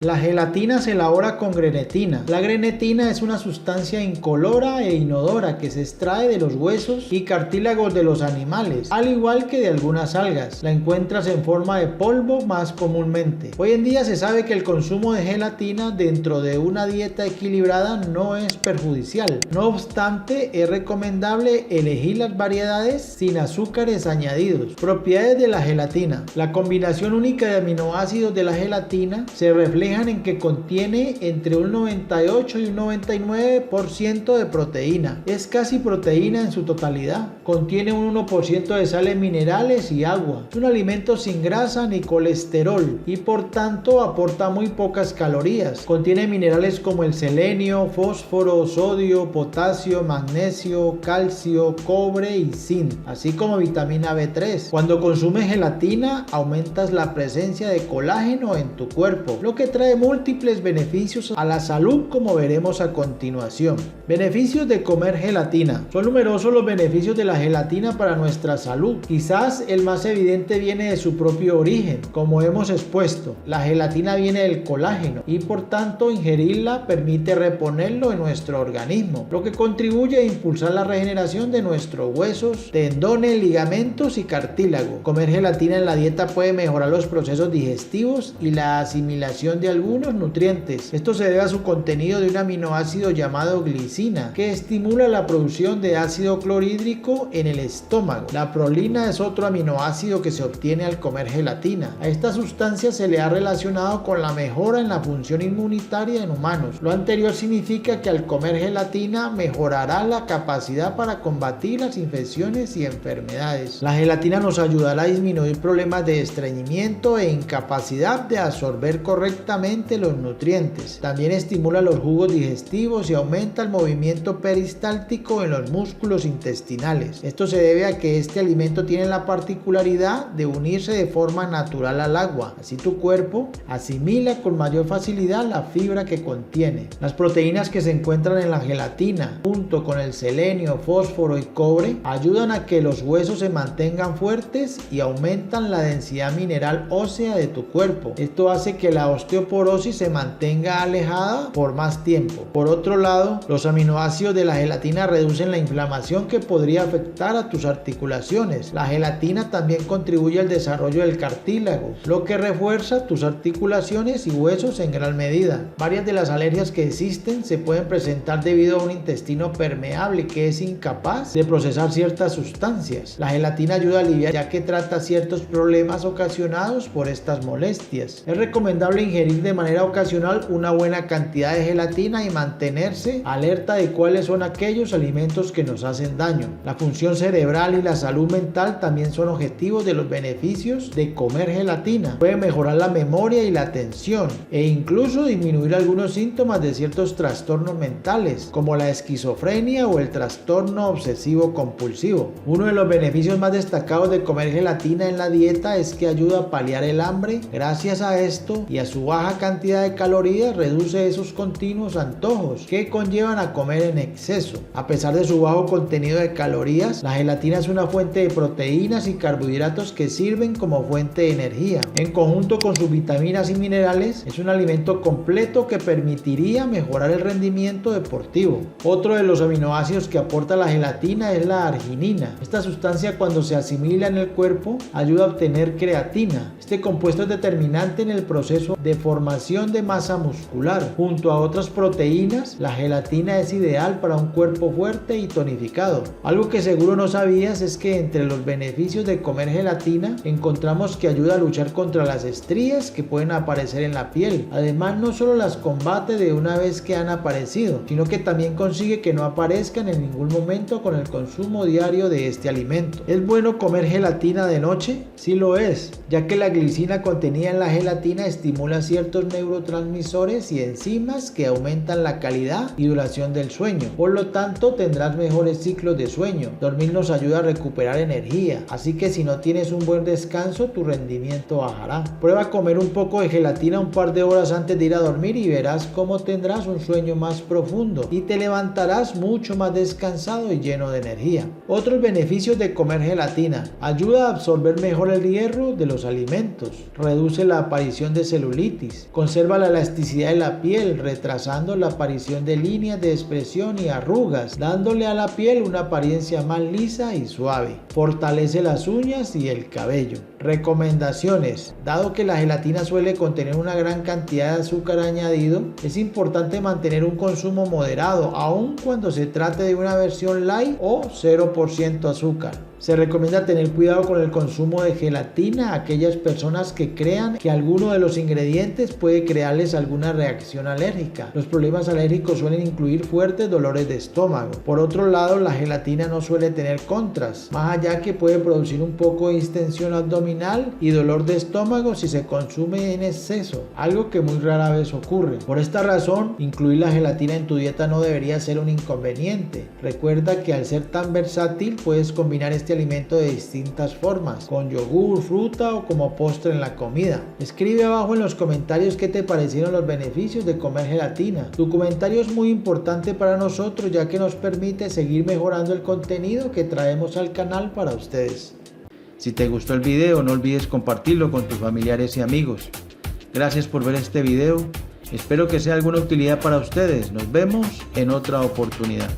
La gelatina se elabora con grenetina. La grenetina es una sustancia incolora e inodora que se extrae de los huesos y cartílagos de los animales, al igual que de algunas algas. La encuentras en forma de polvo más comúnmente. Hoy en día se sabe que el consumo de gelatina dentro de una dieta equilibrada no es perjudicial. No obstante, es recomendable elegir las variedades sin azúcares añadidos. Propiedades de la gelatina. La combinación única de aminoácidos de la gelatina se refleja en que contiene entre un 98 y un 99% de proteína. Es casi proteína en su totalidad. Contiene un 1% de sales minerales y agua. Es un alimento sin grasa ni colesterol y por tanto aporta muy pocas calorías. Contiene minerales como el selenio, fósforo, sodio, potasio, magnesio, calcio, cobre y zinc, así como vitamina B3. Cuando consumes gelatina, aumentas la presencia de colágeno en tu cuerpo, lo que trae múltiples beneficios a la salud, como veremos a continuación. Beneficios de comer gelatina. Son numerosos los beneficios de la gelatina para nuestra salud. Quizás el más evidente viene de su propio origen. Como hemos expuesto, la gelatina viene del colágeno y por tanto ingerirla permite reponerlo en nuestro organismo, lo que contribuye a impulsar la regeneración de nuestros huesos, tendones, ligamentos y cartílago. Comer gelatina en la dieta puede mejorar los procesos digestivos y la asimilación de algunos nutrientes. Esto se debe a su contenido de un aminoácido llamado glicina, que estimula la producción de ácido clorhídrico en el estómago. La prolina es otro aminoácido que se obtiene al comer gelatina. A esta sustancia se le ha relacionado con la mejora en la función inmunitaria en humanos. Lo anterior significa que al comer gelatina mejorará la capacidad para combatir las infecciones y enfermedades. La gelatina nos ayudará a disminuir problemas de estreñimiento e incapacidad de absorber correctamente los nutrientes. También estimula los jugos digestivos y aumenta el movimiento peristáltico en los músculos intestinales. Esto se debe a que este alimento tiene la particularidad de unirse de forma natural al agua. Así tu cuerpo asimila con mayor facilidad la fibra que contiene. Las proteínas que se encuentran en la gelatina, junto con el selenio, fósforo y cobre, ayudan a que los huesos se mantengan fuertes y aumentan la densidad mineral ósea de tu cuerpo. Esto hace que la osteoporosis se mantenga alejada por más tiempo. Por otro lado, los aminoácidos de la gelatina reducen la inflamación que podría afectar a tus articulaciones. La gelatina también contribuye al desarrollo del cartílago, lo que refuerza tus articulaciones y huesos en gran medida. Varias de las alergias que existen se pueden presentar debido a un intestino permeable que es incapaz de procesar ciertas sustancias. La gelatina ayuda a aliviar, ya que trata ciertos problemas ocasionados por estas molestias. Es recomendable ingerir de manera ocasional una buena cantidad de gelatina y mantenerse alerta de cuáles son aquellos alimentos que nos hacen daño. La función cerebral y la salud mental también son objetivos de los beneficios de comer gelatina. Puede mejorar la memoria y la atención e incluso disminuir algunos síntomas de ciertos trastornos mentales como la esquizofrenia o el trastorno obsesivo compulsivo. Uno de los beneficios más destacados de comer gelatina en la dieta es que ayuda a paliar el hambre. Gracias a esto y a su baja cantidad de calorías, reduce esos continuos antojos que conllevan a comer en exceso. A pesar de su bajo contenido de calorías, la gelatina es una fuente de proteínas y carbohidratos que sirven como fuente de energía. En conjunto con sus vitaminas y minerales, es un alimento completo que permitiría mejorar el rendimiento deportivo. Otro de los aminoácidos que aporta la gelatina es la arginina. Esta sustancia, cuando se asimila en el cuerpo, ayuda a obtener creatina. Este compuesto es determinante en el proceso de formación de masa muscular. Junto a otras proteínas, la gelatina es ideal para un cuerpo fuerte y tonificado. Algo que seguro no sabías es que entre los beneficios de comer gelatina encontramos que ayuda a luchar contra las estrías que pueden aparecer en la piel. Además, no solo las combate de una vez que han aparecido, sino que también consigue que no aparezcan en ningún momento con el consumo diario de este alimento. ¿Es bueno comer gelatina de noche? Sí lo es, ya que la glicina contenida en la gelatina estimula ciertos neurotransmisores y enzimas que aumentan la calidad y duración del sueño. Por lo tanto, tendrás mejores ciclos de sueño. Dormir nos ayuda a recuperar energía, así que si no tienes un buen descanso, tu rendimiento bajará. Prueba a comer un poco de gelatina un par de horas antes de ir a dormir y verás cómo tendrás un sueño más profundo y te levantarás mucho más descansado y lleno de energía. Otros beneficios de comer gelatina: ayuda a absorber mejor el hierro de los alimentos, reduce la aparición de celulitis, cutis. Conserva la elasticidad de la piel, retrasando la aparición de líneas de expresión y arrugas, dándole a la piel una apariencia más lisa y suave. Fortalece las uñas y el cabello. Recomendaciones. Dado que la gelatina suele contener una gran cantidad de azúcar añadido, es importante mantener un consumo moderado, aun cuando se trate de una versión light o 0% azúcar. Se recomienda tener cuidado con el consumo de gelatina a aquellas personas que crean que alguno de los ingredientes puede crearles alguna reacción alérgica. Los problemas alérgicos suelen incluir fuertes dolores de estómago. Por otro lado, la gelatina no suele tener contras, más allá que puede producir un poco de distensión abdominal y dolor de estómago si se consume en exceso, algo que muy rara vez ocurre. Por esta razón, incluir la gelatina en tu dieta no debería ser un inconveniente. Recuerda que al ser tan versátil, puedes combinar este alimento de distintas formas, con yogur, fruta o como postre en la comida. Escribe abajo en los comentarios qué te parecieron los beneficios de comer gelatina. Tu comentario es muy importante para nosotros, ya que nos permite seguir mejorando el contenido que traemos al canal para ustedes. Si te gustó el video, no olvides compartirlo con tus familiares y amigos. Gracias por ver este video. Espero que sea de alguna utilidad para ustedes. Nos vemos en otra oportunidad.